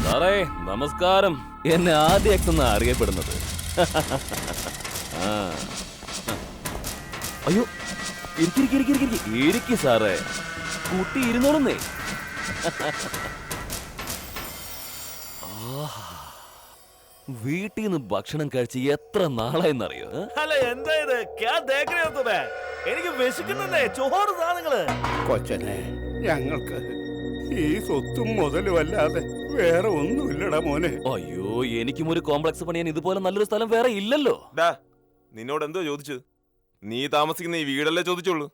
സാറേ നമസ്കാരം. എന്നെ ആദ്യ എക്സ് എന്നാ അറിയപ്പെടുന്നത്. അയ്യോ ഇരിക്കി സാറേ, കുട്ടി ഇരുന്നോളുന്നേ. വീട്ടിൽ നിന്ന് ഭക്ഷണം കഴിച്ച് എത്ര നാളായെന്നറിയോ? അല്ല എന്താ ഇത്? എനിക്ക് വിശക്കുന്നേ, ചോറ് സാധനങ്ങള്. കൊച്ചനെ, ഞങ്ങൾക്ക് ഈ സ്വത്തും മുതലും അല്ലാതെ വേറെ ഒന്നുമില്ലടാ മോനെ. അയ്യോ, എനിക്കും ഒരു കോംപ്ലക്സ് പണിയാൻ ഇതുപോലെ നല്ലൊരു സ്ഥലം വേറെ ഇല്ലല്ലോ. നിന്നോട് എന്തോ ചോദിച്ചു? നീ താമസിക്കുന്ന ഈ വീടല്ലേ ചോദിച്ചോളൂ.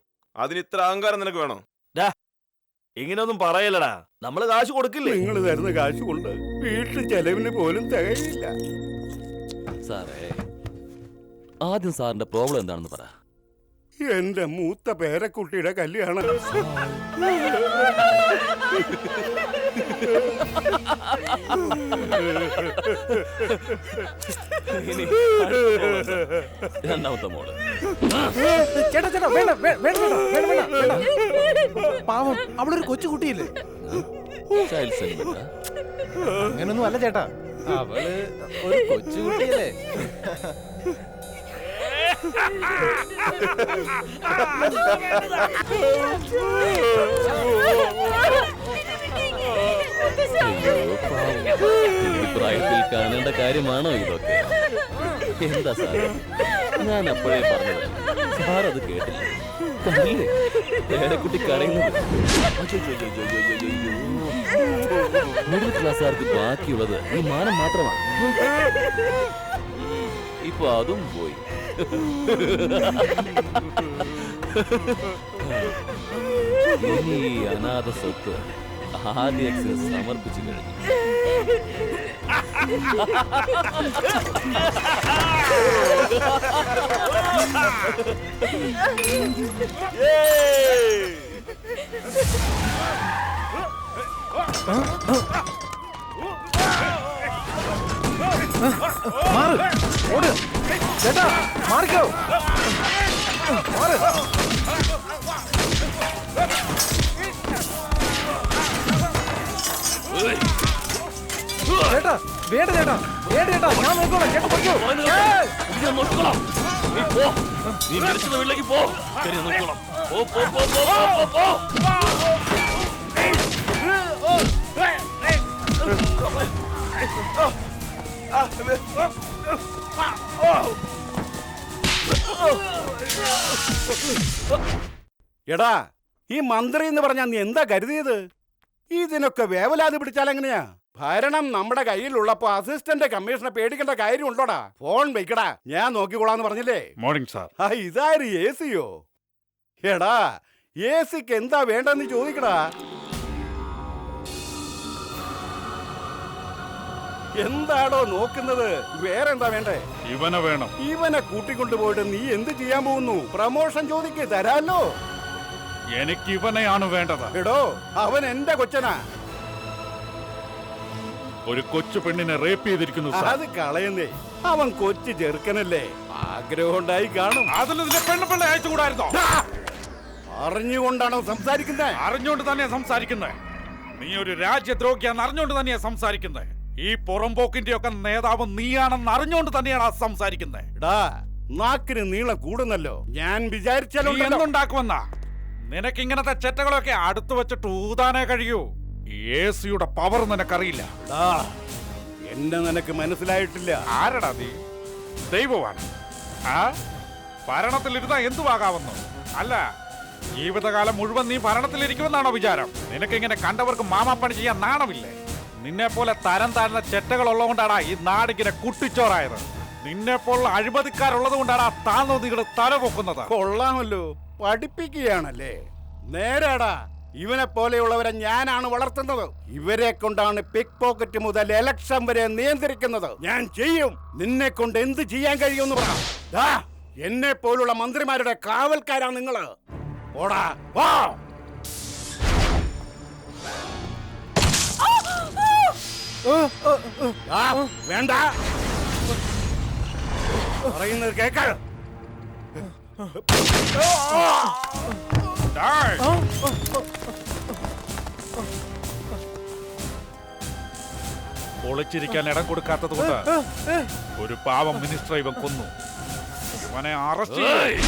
അതിന് ഇത്ര അഹങ്കാരം നിനക്ക് വേണോ? ഇങ്ങനൊന്നും പറയലടാ, നമ്മള് കാശ് കൊടുക്കില്ലേ? നിങ്ങൾ തരുന്ന കാശ് കൊണ്ട് വീട്ടിൽ ചെലവിന് പോലും തികയില്ല. സാറേ, ആദ്യം സാറിന്റെ പ്രോബ്ലം എന്താണെന്ന് പറ. എന്റെ മൂത്ത പേരക്കുട്ടിയുടെ കല്യാണം. രണ്ടാമത്തെ മോള്. ചേട്ടാ ചേട്ടാ, വേണ്ട വേണ്ട വേണ്ട വേണ്ട. പാവം, അവളൊരു കൊച്ചുകുട്ടിയില്ലേ? Child sentiment. അങ്ങനൊന്നും അല്ല ചേട്ടാ, അവള് ഒരു കൊച്ചുകുട്ടിയല്ലേ? പ്രായത്തിൽ കാണേണ്ട കാര്യമാണോ ഇതൊക്കെ? എന്താ സാർ, ഞാൻ അപ്പോഴേ പറഞ്ഞത്, സാർ അത് കേട്ടില്ല. കണ്ടില്ലേ പേരക്കുട്ടി കരയുന്നത്? മിഡിൽ ക്ലാസ്സുകാർക്ക് ബാക്കിയുള്ളത് ഈ മാനം മാത്രമാണ്. ഇപ്പൊ അതും പോയി. ഇനി ഈ അനാഥ സ്വത്ത് ആദ്യ എക്സിന് സമർപ്പിച്ചു കഴിഞ്ഞു. മാറ്, ഓട് ചേട്ടാ, മാറിക്കോ, മാറ്. ചേട്ടാ വേണ്ട ചേട്ടാ, വേണ്ട ചേട്ടാ, ഞാൻ നോക്കോളാം. ചേട്ടാ പൊയ്ക്കോ. നീ മരിച്ചത് വീട്ടിലേക്ക് പോ. പോ. എടാ, ഈ മന്ത്രി എന്ന് പറഞ്ഞാ നീ എന്താ കരുതിയത്? ഇതിനൊക്കെ വേവലാതി പിടിച്ചാൽ എങ്ങനെയാ? ഭരണം നമ്മുടെ കയ്യിലുള്ളപ്പോ അസിസ്റ്റന്റ് കമ്മീഷണറെ പേടിക്കേണ്ട കാര്യം ഉണ്ടോടാ? ഫോൺ വെക്കടാ, ഞാൻ നോക്കിക്കോളാന്ന് പറഞ്ഞില്ലേ? Morning sir. ഇതാര് എ സിയോ? എടാ, എ സിക്ക് എന്താ വേണ്ടെന്ന് ചോദിക്കടാ. എന്താടോ നോക്കുന്നത്? വേറെന്താ വേണ്ടേ? ഇവനെ വേണം. ഇവനെ കൂട്ടിക്കൊണ്ടുപോയിട്ട് നീ എന്ത് ചെയ്യാൻ പോകുന്നു? പ്രമോഷൻ ചോദിക്ക്, തരാല്ലോ. എനിക്ക് ഇവനെയാണ് വേണ്ടത്. എടോ, അവൻ എന്റെ കൊച്ചനാ. ഒരു കൊച്ചു പെണ്ണിനെ റേപ്പ് ചെയ്തിരിക്കുന്നു സാർ. അത് കളയുന്നേ, അവൻ കൊച്ചു ചെറുക്കനല്ലേ, ആഗ്രഹം ഉണ്ടായി കാണും. അതിൽ പെണ്ണുപിള്ള അയച്ചുകൂടായിരുന്നോ? അറിഞ്ഞുകൊണ്ടാണോ സംസാരിക്കുന്നത്? അറിഞ്ഞുകൊണ്ട് തന്നെയാ സംസാരിക്കുന്നത്. നീ ഒരു രാജ്യദ്രോഹിയാന്ന് അറിഞ്ഞുകൊണ്ട് തന്നെയാ സംസാരിക്കുന്നത്. ഈ പുറംപോക്കിന്റെ ഒക്കെ നേതാവ് നീയാണെന്ന് അറിഞ്ഞുകൊണ്ട് തന്നെയാണ് സംസാരിക്കുന്നത്. നാക്കിന് നീളം കൂടുന്നല്ലോ. ഞാൻ വിചാരിച്ചാലോ എന്തുണ്ടാക്കുമെന്നാ? നിനക്ക് ഇങ്ങനത്തെ ചെറ്റകളൊക്കെ അടുത്ത് വെച്ചിട്ട് ഊതാനേ കഴിയൂ. യേശുയുടെ പവർ നിനക്കറിയില്ല. എന്നെ നിനക്ക് മനസ്സിലായിട്ടില്ല. ആരടാ നീ? ദൈവമാണ്. ഭരണത്തിലിരുന്നാ എന്തുവാകാവുന്നു? അല്ല, ജീവിതകാലം മുഴുവൻ നീ ഭരണത്തിലിരിക്കുമെന്നാണോ വിചാരം? നിനക്കിങ്ങനെ കണ്ടവർക്ക് മാമാപ്പണി ചെയ്യാൻ നാണമില്ലേ? നിന്നെ പോലെ തരം താഴ്ന്ന ചെറ്റകൾ ഉള്ളതുകൊണ്ടാടാ ഈ നാടിങ്ങനെ കുട്ടിച്ചോറായത്. നിന്നെ പോലുള്ള അഴിമതിക്കാരുള്ളത് കൊണ്ടാടാ താന്നോ നിങ്ങളുടെ തല പൊക്കുന്നത്. കൊള്ളാമല്ലോ, പഠിപ്പിക്കുകയാണല്ലേ. നേരാടാ, ഇവനെ പോലെയുള്ളവരെ ഞാനാണ് വളർത്തുന്നത്. ഇവരെ കൊണ്ടാണ് പിക് പോക്കറ്റ് മുതൽ ഇലക്ഷൻ വരെ നിയന്ത്രിക്കുന്നത്. ഞാൻ ചെയ്യും. നിന്നെ കൊണ്ട് എന്ത് ചെയ്യാൻ കഴിയുമെന്ന് പറ. എന്നെ പോലുള്ള മന്ത്രിമാരുടെ കാവൽക്കാരാ നിങ്ങള്. ഓടാ, വാ. വേണ്ട, പറയുന്നത് കേൾക്ക. ഡേയ്, ഒളിച്ചിരിക്കാൻ ഇടം കൊടുക്കാത്തത് കൊണ്ട് ഒരു പാവം മിനിസ്റ്റർ ഇവൻ കൊന്നു. ഇവനെ അറസ്റ്റ് ചെയ്യ്.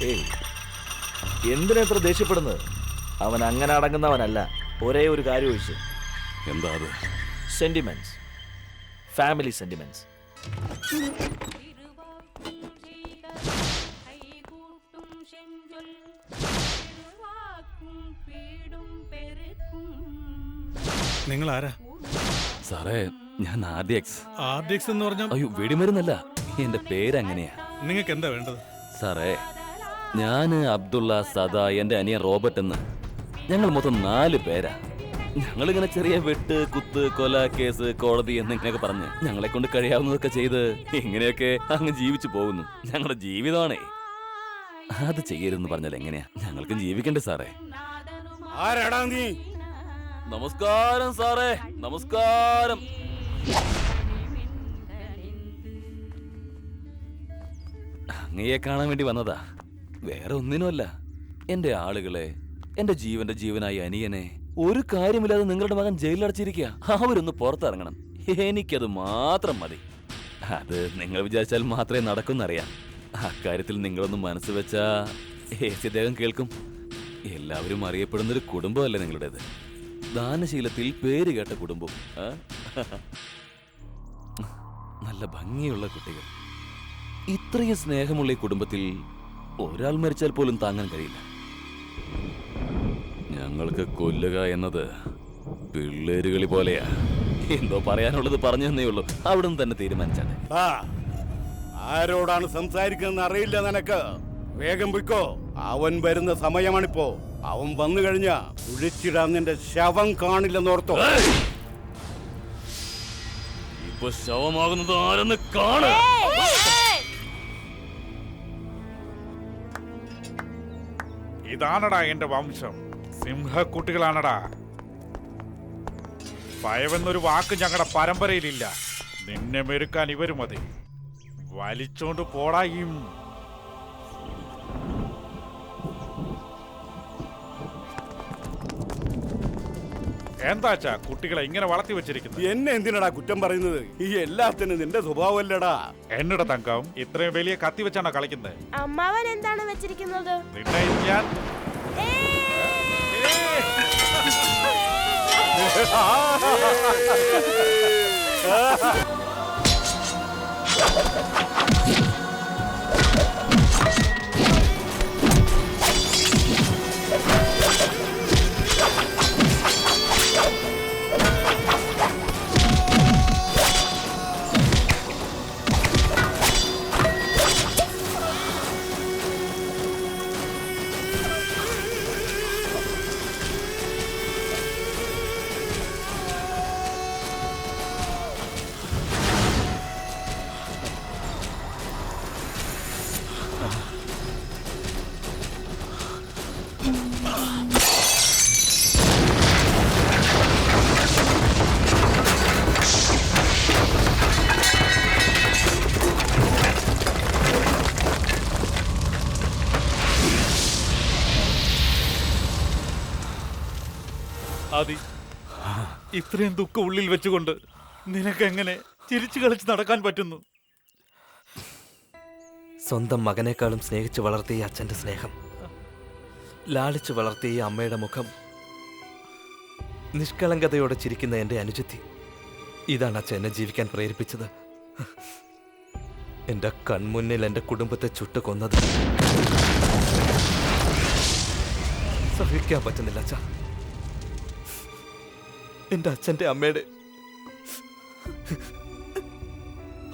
ഏയ് എന്തിനാ ഇത്ര ദേഷ്യപ്പെടുന്നത്? അവൻ അങ്ങനെ അടങ്ങുന്നവനല്ല. ഒരേ ഒരു കാര്യം ഒഴിച്ച്. എന്താ അത്? Sentiments, family sentiments. നിങ്ങൾ ആരാ? സാറേ, ഞാൻ RDX. RDX എന്ന് പറഞ്ഞാൽ അയ്യോ, വെടിമരുന്നല്ല, എന്റെ പേരങ്ങനെയാ. നിങ്ങൾക്ക് എന്താ വേണ്ടത്? സാറേ, ഞാന് അബ്ദുള്ള, സദാ, എന്റെ അനിയൻ റോബർട്ട് എന്ന് ഞങ്ങൾ മൊത്തം 4 പേരാ. ഞങ്ങളിങ്ങനെ ചെറിയ വെട്ട്, കുത്ത്, കൊല, കേസ്, കോടതി എന്നിങ്ങനെയൊക്കെ പറഞ്ഞ് ഞങ്ങളെ കൊണ്ട് കഴിയാവുന്നതൊക്കെ ചെയ്ത് ഇങ്ങനെയൊക്കെ അങ്ങ് ജീവിച്ചു പോകുന്നു. ഞങ്ങളുടെ ജീവിതമാണേ. അത് ചെയ്യരുതെന്ന് പറഞ്ഞാൽ എങ്ങനെയാ? ഞങ്ങൾക്കും ജീവിക്കണ്ടേ സാറേ? ആരാടാ നീ? നമസ്കാരം സാറേ, നമസ്കാരം. അങ്ങയെ കാണാൻ വേണ്ടി വന്നതാ, വേറെ ഒന്നിനുമല്ല. എന്റെ ആളുകളെ, എന്റെ ജീവന്റെ ജീവനായ അനിയനെ ഒരു കാര്യമില്ലാതെ നിങ്ങളുടെ മകൻ ജയിലിലടച്ചിരിക്കുക. അവരൊന്ന് പുറത്തിറങ്ങണം. എനിക്കത് മാത്രം മതി. അത് നിങ്ങൾ വിചാരിച്ചാൽ മാത്രമേ നടക്കുമെന്നറിയാം. അക്കാര്യത്തിൽ നിങ്ങളൊന്ന് മനസ്സ് വെച്ചാ അദ്ദേഹം കേൾക്കും. എല്ലാവരും അറിയപ്പെടുന്നൊരു കുടുംബമല്ലേ നിങ്ങളുടേത്? ദാനശീലത്തിൽ പേര് കേട്ട കുടുംബം. നല്ല ഭംഗിയുള്ള കുട്ടികൾ. ഇത്രയും സ്നേഹമുള്ള ഈ കുടുംബത്തിൽ ഒരാൾ മരിച്ചാൽ പോലും താങ്ങാൻ കഴിയില്ല. ഞങ്ങൾക്ക് കൊല്ലുക എന്നത് പിള്ളേരുകളി പോലെയാ. എന്തോ പറയാനുള്ളത് പറഞ്ഞു തന്നേ ഉള്ളൂ. അവിടെ നിന്ന് തന്നെ തീരുമാനിച്ചാണ്. ആരോടാണ് സംസാരിക്കുന്നത് അറിയില്ല നിനക്ക്. വേഗം പൊയ്ക്കോ. അവൻ വരുന്ന സമയമാണിപ്പോ. അവൻ വന്നു കഴിഞ്ഞാ കുഴിച്ചിടാൻ നിന്റെ ശവം കാണില്ലെന്നോർത്തോ. ഇപ്പൊ ശവമാകുന്നത് ആരെന്ന് കാണ. ഇതാണടാ എന്റെ വംശം. സിംഹക്കുട്ടികളാണടാ. ഭയമെന്നൊരു വാക്ക് ഞങ്ങളുടെ പരമ്പരയിലില്ല. നിന്നെ മെരുക്കാൻ ഇവര് മതി. വലിച്ചോണ്ട് പോടായും. എന്താച്ചാ കുട്ടികളെ ഇങ്ങനെ വളർത്തി വെച്ചിരിക്കുന്നത്? എന്നെ എന്തിനടാ കുറ്റം പറയുന്നത്? ഈ എല്ലാത്തിനും നിന്റെ സ്വഭാവമല്ലടാ. എന്നോട് തങ്കം, ഇത്രയും വലിയ കത്തി വെച്ചാണോ കളിക്കുന്നത്? അമ്മാവൻ എന്താണ് വെച്ചിരിക്കുന്നത്? നിന്നെ ഞാൻ ആദി, ഇത്രയും ദുഃഖം ഉള്ളിൽ വെച്ചുകൊണ്ട് നിനക്കെങ്ങനെ ചിരിച്ചു കളിച്ച് നടക്കാൻ പറ്റുന്നു? സ്വന്തം മകനേക്കാളും സ്നേഹിച്ചു വളർത്തിയ അച്ഛൻ്റെ സ്നേഹം, ലാളിച്ചു വളർത്തിയ അമ്മയുടെ മുഖം, നിഷ്കളങ്കതയോടെ ചിരിക്കുന്ന എൻ്റെ അനുജത്തി, ഇതാണ് അച്ഛൻ എന്നെ ജീവിക്കാൻ പ്രേരിപ്പിച്ചത്. എൻ്റെ കൺമുന്നിൽ എൻ്റെ കുടുംബത്തെ ചുട്ടു കൊന്നത് സഹിക്കാൻ പറ്റുന്നില്ല അച്ഛ. എൻ്റെ അച്ഛൻ്റെ അമ്മയുടെ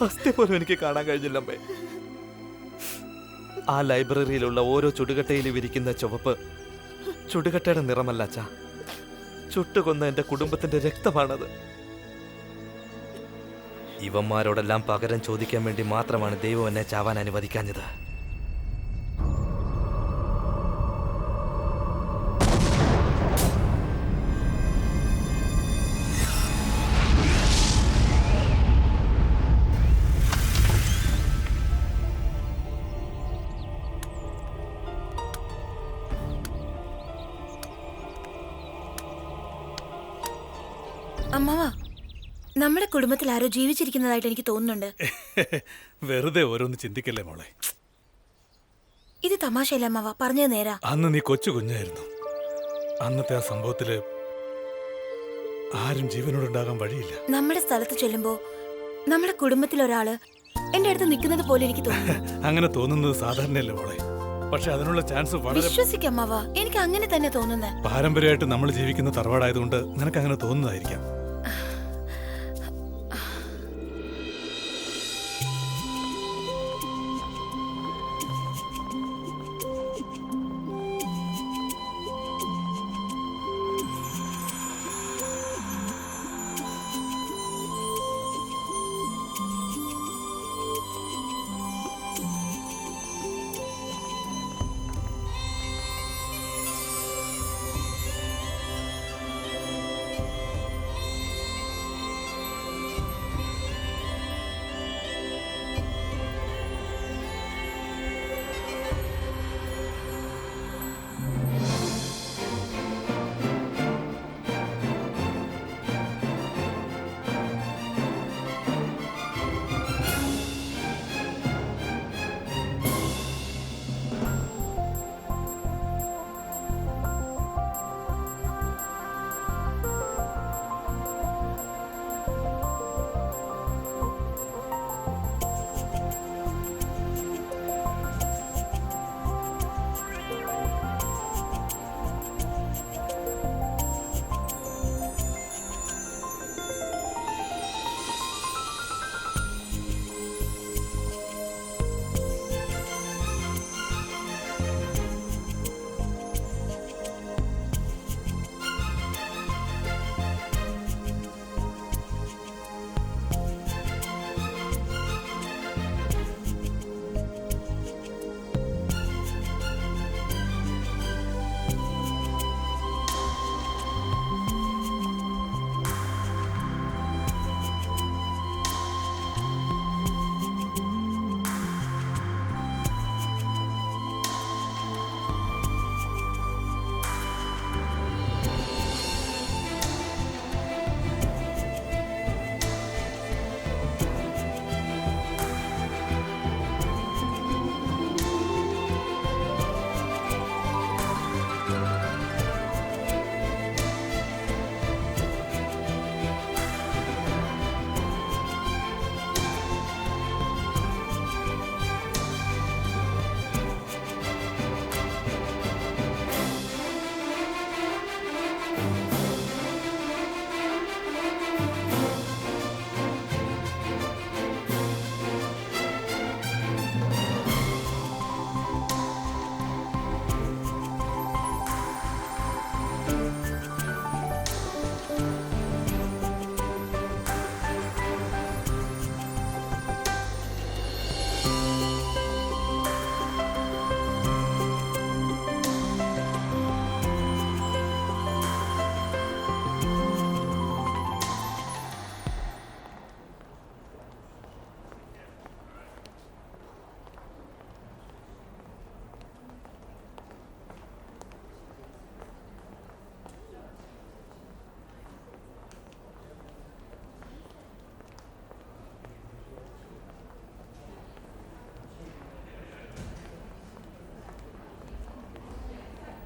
അസ്ഥി പോലും എനിക്ക് കാണാൻ കഴിഞ്ഞില്ല അമ്മേ. ആ ലൈബ്രറിയിലുള്ള ഓരോ ചുടുകട്ടയിലും ഇരിക്കുന്ന ചുവപ്പ് ചുടുകട്ടയുടെ നിറമല്ല അച്ഛാ, ചുട്ടുകൊന്ന എൻ്റെ കുടുംബത്തിന്റെ രക്തമാണത്. ഇവന്മാരോടെല്ലാം പകരം ചോദിക്കാൻ വേണ്ടി മാത്രമാണ് ദൈവം എന്നെ ചാവാൻ അനുവദിക്കാഞ്ഞത്. അമ്മാവാ, നമ്മുടെ കുടുംബത്തിൽ ആരോ ജീവിച്ചിരിക്കുന്നതായിട്ട് എനിക്ക് തോന്നുന്നുണ്ട്. വെറുതെ ഓരോന്ന് ചിന്തിക്കല്ലേ മോളെ. ഇത് തമാശയല്ല അമ്മാവാ, പറഞ്ഞത് നേരാ. അന്ന് നീ കൊച്ചു കുഞ്ഞായിരുന്നു. അന്നത്തെ ആ സംഭവത്തില് ആരും ജീവനോടുണ്ടാകാൻ വഴിയില്ല. നമ്മുടെ സ്ഥലത്ത് ചെല്ലുമ്പോ നമ്മുടെ കുടുംബത്തിൽ ഒരാള് എന്റെ അടുത്ത് നിൽക്കുന്നത് പോലെ എനിക്ക് തോന്നുന്നു. അങ്ങനെ തോന്നുന്നത് സാധാരണയല്ലേ മോളെ. പക്ഷെ അതിനുള്ള ചാൻസ് വളരെ വിശ്വസിക്കാം അമ്മാവാ, എനിക്ക് അങ്ങനെ തന്നെ തോന്നുന്നത്. പാരമ്പര്യമായിട്ട് നമ്മൾ ജീവിക്കുന്ന തറവാടായതുകൊണ്ട് നിനക്ക് അങ്ങനെ തോന്നുന്നതായിരിക്കാം.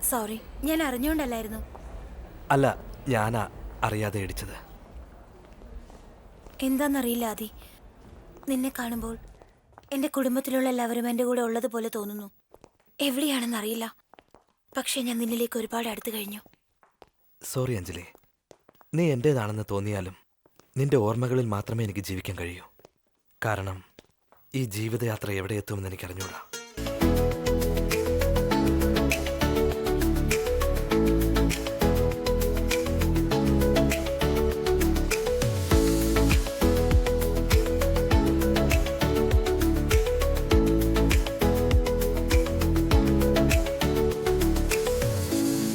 സോറി, ഞാൻ അറിഞ്ഞുകൊണ്ടല്ലായിരുന്നു. അല്ല, ഞാനാ അറിയാതെ ഇടിച്ചത്. എന്താന്നറിയില്ല ആദി, നിന്നെ കാണുമ്പോൾ എൻ്റെ കുടുംബത്തിലുള്ള എല്ലാവരും എൻ്റെ കൂടെ ഉള്ളതുപോലെ തോന്നുന്നു. എവിടെയാണെന്നറിയില്ല, പക്ഷെ ഞാൻ നിന്നിലേക്ക് ഒരുപാട് അടുത്ത് കഴിഞ്ഞു. സോറി അഞ്ജലി. നീ എൻ്റേതാണെന്ന് തോന്നിയാലും നിന്റെ ഓർമ്മകളിൽ മാത്രമേ എനിക്ക് ജീവിക്കാൻ കഴിയൂ. കാരണം ഈ ജീവിതയാത്ര എവിടെ എത്തുമെന്ന് എനിക്കറിഞ്ഞൂടാ.